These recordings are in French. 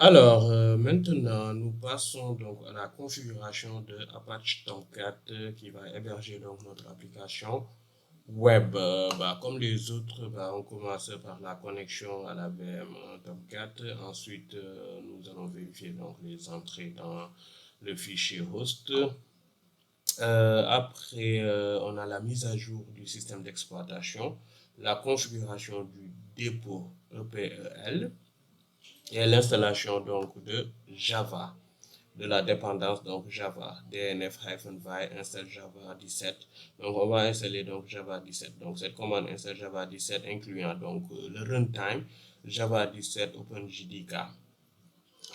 Alors, maintenant, nous passons donc à la configuration de Apache Tomcat qui va héberger donc notre application web. Comme les autres, on commence par la connexion à la VM Tomcat. Ensuite, nous allons vérifier donc les entrées dans le fichier host. Après, on a la mise à jour du système d'exploitation, la configuration du dépôt EPEL et l'installation donc de Java, de la dépendance donc Java, dnf-vi install Java 17. Donc on va installer donc Java 17. Donc cette commande installe Java 17 incluant donc le runtime Java 17 OpenJDK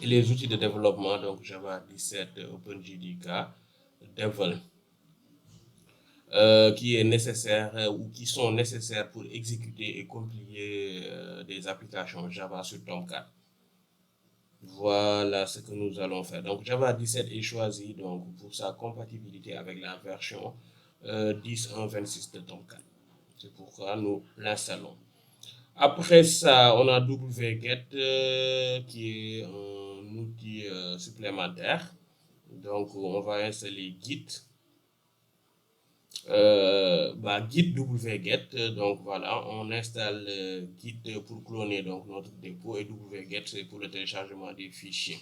et les outils de développement donc Java 17 OpenJDK Devel qui est nécessaire ou qui sont nécessaires pour exécuter et compiler des applications Java sur Tomcat. Voilà ce que nous allons faire. Donc Java 17 est choisi donc pour sa compatibilité avec la version 10.1.26 de Tomcat. C'est pourquoi nous l'installons. Après ça, on a wget qui est un outil supplémentaire. Donc on va installer Git. Git wget, donc voilà, on installe Git pour cloner donc notre dépôt et wget c'est pour le téléchargement des fichiers.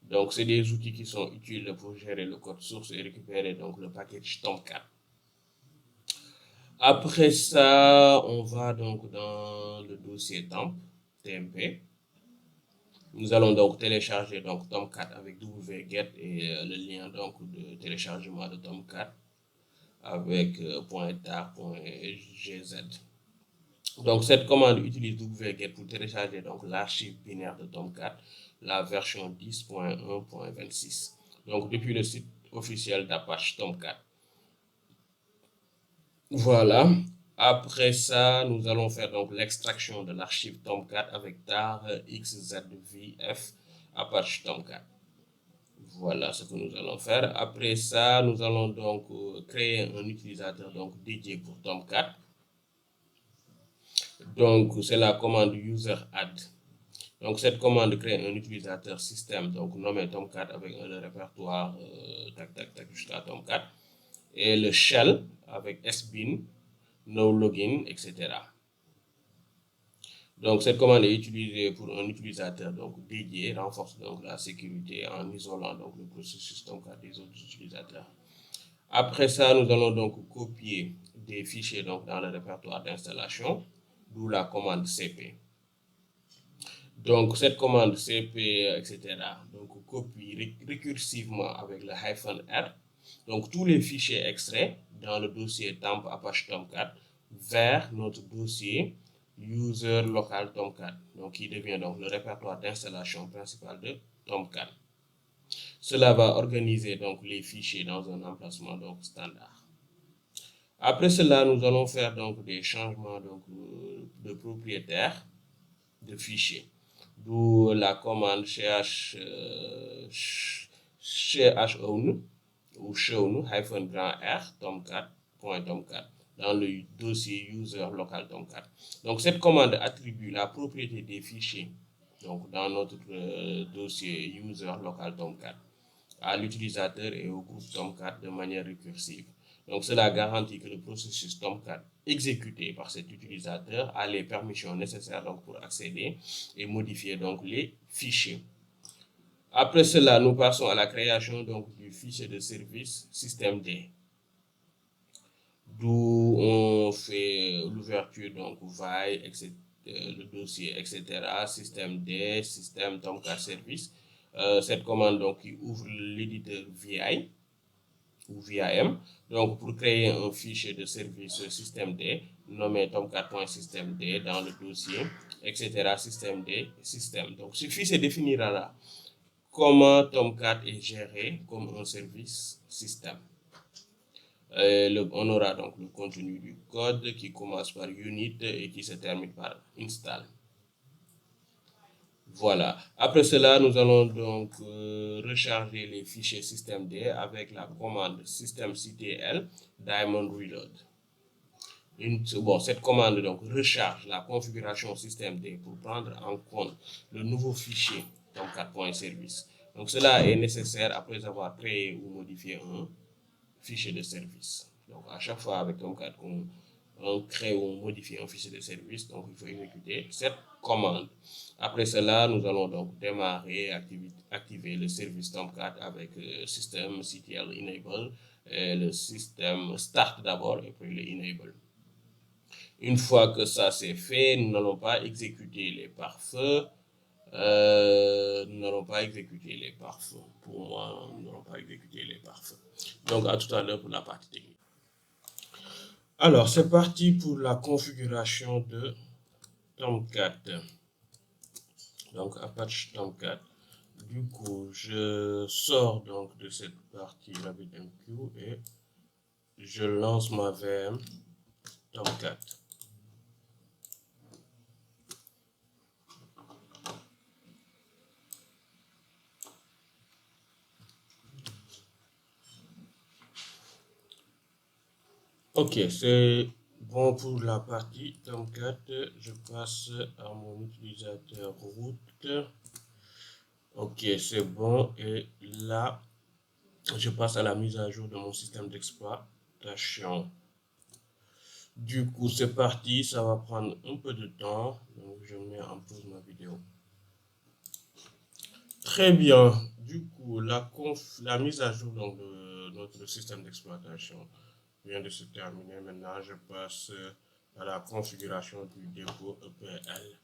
Donc c'est des outils qui sont utiles pour gérer le code source et récupérer donc le package Tomcat. Après ça, on va donc dans le dossier temp, tmp. Nous allons donc télécharger donc Tomcat avec wget et le lien donc de téléchargement de Tomcat avec .tar.gz. Donc cette commande utilise wget pour télécharger donc l'archive binaire de Tomcat, la version 10.1.26. Donc depuis le site officiel d'Apache Tomcat. Voilà. Après ça, nous allons faire donc l'extraction de l'archive Tomcat avec tar xzvf Apache Tomcat. Voilà ce que nous allons faire. Après ça, nous allons donc créer un utilisateur donc dédié pour Tomcat. Donc c'est la commande user add. Donc cette commande crée un utilisateur système donc nommé Tomcat avec le répertoire jusqu'à Tomcat et le shell avec sbin, no login, etc. Donc cette commande est utilisée pour un utilisateur donc dédié, renforce donc la sécurité en isolant donc le processus Tomcat des autres utilisateurs. Après ça, nous allons donc copier des fichiers donc dans le répertoire d'installation, d'où la commande cp. Donc cette commande cp, etc. Donc copie récursivement avec le -r. Donc tous les fichiers extraits dans le dossier temp Apache Tomcat vers notre dossier user local Tomcat, donc qui devient donc le répertoire d'installation principal de Tomcat. Cela va organiser donc les fichiers dans un emplacement donc standard. Après cela, nous allons faire donc des changements donc de propriétaire de fichiers. D'où la commande chown ou shown -r tomcat.tomcat dans le dossier user local tomcat. Donc cette commande attribue la propriété des fichiers donc dans notre dossier user local tomcat à l'utilisateur et au groupe Tomcat de manière récursive. Donc cela garantit que le processus Tomcat exécuté par cet utilisateur a les permissions nécessaires donc pour accéder et modifier donc les fichiers. Après cela, nous passons à la création donc du fichier de service systemd, d'où on fait l'ouverture donc vi, etc., le dossier, etc., systemd, système Tomcat service. Cette commande donc qui ouvre l'éditeur VI ou VIM, donc pour créer un fichier de service systemd nommé tomcat.systemd dans le dossier, etc., systemd, système. Donc ce fichier définira là comment Tomcat est géré comme un service système. On aura donc le contenu du code qui commence par unit et qui se termine par install. Voilà. Après cela, nous allons donc recharger les fichiers systemd avec la commande systemctl diamond reload. Cette commande donc recharge la configuration systemd pour prendre en compte le nouveau fichier Tomcat.service. Donc cela est nécessaire après avoir créé ou modifié un fichier de service. Donc à chaque fois avec Tomcat on crée ou on modifie un fichier de service, donc il faut exécuter cette commande. Après cela, nous allons donc démarrer, activer le service Tomcat avec le système CTL enable, et le système start d'abord et puis le enable. Une fois que ça c'est fait, nous n'allons pas exécuter les pare-feux. Nous n'allons pas exécuter les pare-feux. Pour moi, nous n'allons pas exécuter les pare-feux. Donc à tout à l'heure pour la partie technique. Alors, c'est parti pour la configuration de Tomcat. Donc, Apache Tomcat. Du coup, je sors donc de cette partie RabbitMQ et je lance ma VM Tomcat. Ok, c'est bon pour la partie Tomcat. Je passe à mon utilisateur root. Ok, c'est bon. Et là, je passe à la mise à jour de mon système d'exploitation. Du coup, c'est parti. Ça va prendre un peu de temps. Donc, je mets en pause ma vidéo. Très bien. Du coup, la mise à jour donc, de notre système d'exploitation vient de se terminer. Maintenant, je passe à la configuration du dépôt EPL.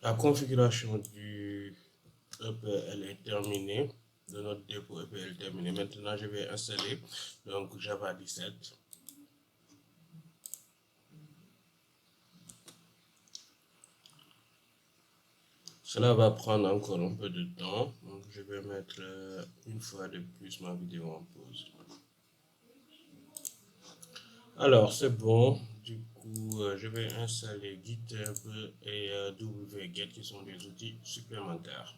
La configuration du EPL est terminée, de notre dépôt EPL est terminé. Maintenant, je vais installer donc Java 17. Cela va prendre encore un peu de temps, donc je vais mettre une fois de plus ma vidéo en pause. Alors, c'est bon. Du coup, je vais installer GitHub et wget qui sont des outils supplémentaires.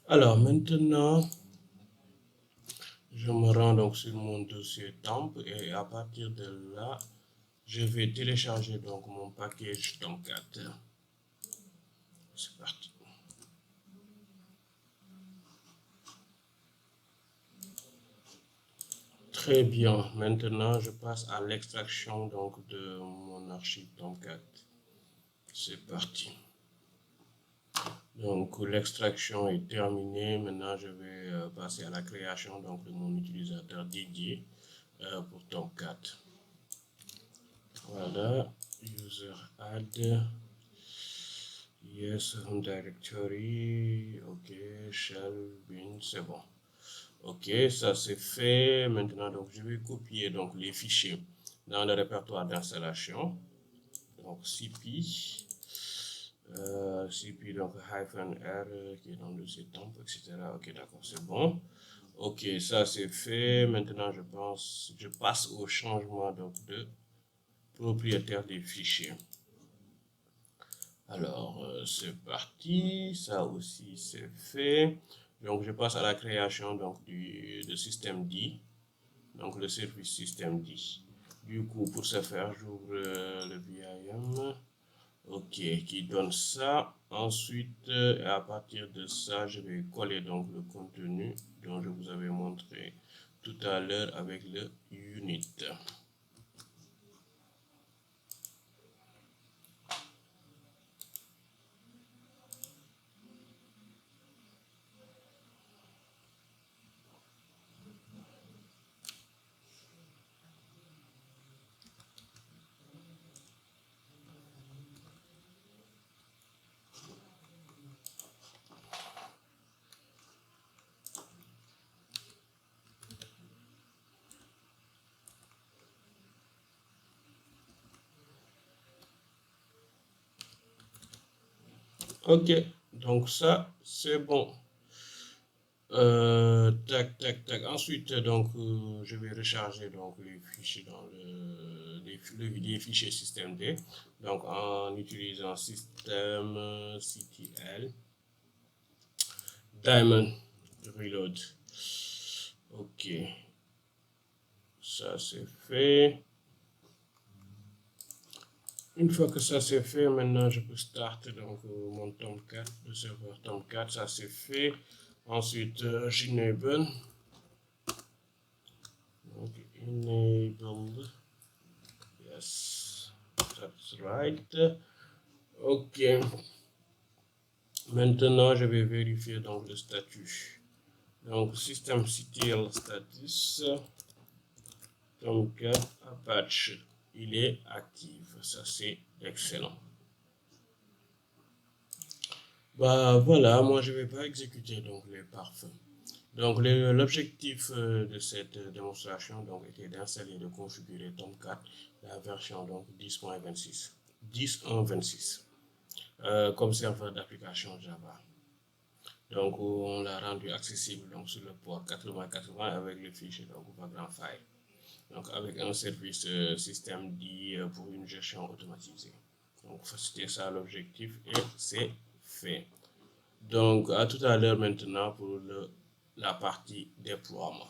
Alors, maintenant, je me rends donc sur mon dossier temp et à partir de là, je vais télécharger donc mon package Tomcat. C'est parti. Très bien. Maintenant, je passe à l'extraction donc de mon archive Tomcat. C'est parti. Donc l'extraction est terminée. Maintenant, je vais passer à la création donc de mon utilisateur dédié pour Tomcat. Voilà, user add, yes, home directory, ok, shell, bin, c'est bon. Ok, ça c'est fait. Maintenant, donc je vais copier donc les fichiers dans le répertoire d'installation. Donc cp, cp donc -r qui est dans le dossier temp, etc. Ok, d'accord, c'est bon. Ok, ça c'est fait. Maintenant, je passe au changement donc de propriétaire des fichiers. Alors, c'est parti. Ça aussi c'est fait. Donc, je passe à la création donc de système D. Donc, le service système D. Du coup, pour ce faire, j'ouvre le VIM. Ok, qui donne ça. Ensuite, à partir de ça, je vais coller donc le contenu dont je vous avais montré tout à l'heure avec le unit. Ok, donc ça, c'est bon. Tac, tac, tac. Ensuite, donc, je vais recharger donc les fichiers dans les fichiers système D. Donc, en utilisant systemctl daemon reload. Ok, ça c'est fait. Une fois que ça c'est fait, maintenant je peux start donc mon Tomcat, le serveur Tomcat, ça c'est fait. Ensuite, j'enable. Donc, enable. Yes, that's right. Ok. Maintenant, je vais vérifier donc le statut. Donc, systemctl status. Donc, Apache, il est actif. Ça, c'est excellent. Bah voilà, moi je vais pas exécuter donc les parfums. Donc l'objectif de cette démonstration donc était d'installer et de configurer Tomcat, la version donc 10.26, 10.1.26 comme serveur d'application Java. Donc on l'a rendu accessible donc sur le port 8080 avec le fichier donc background file. Donc avec un service système dit pour une gestion automatisée. Donc c'était ça l'objectif et c'est fait. Donc à tout à l'heure maintenant pour la partie déploiement.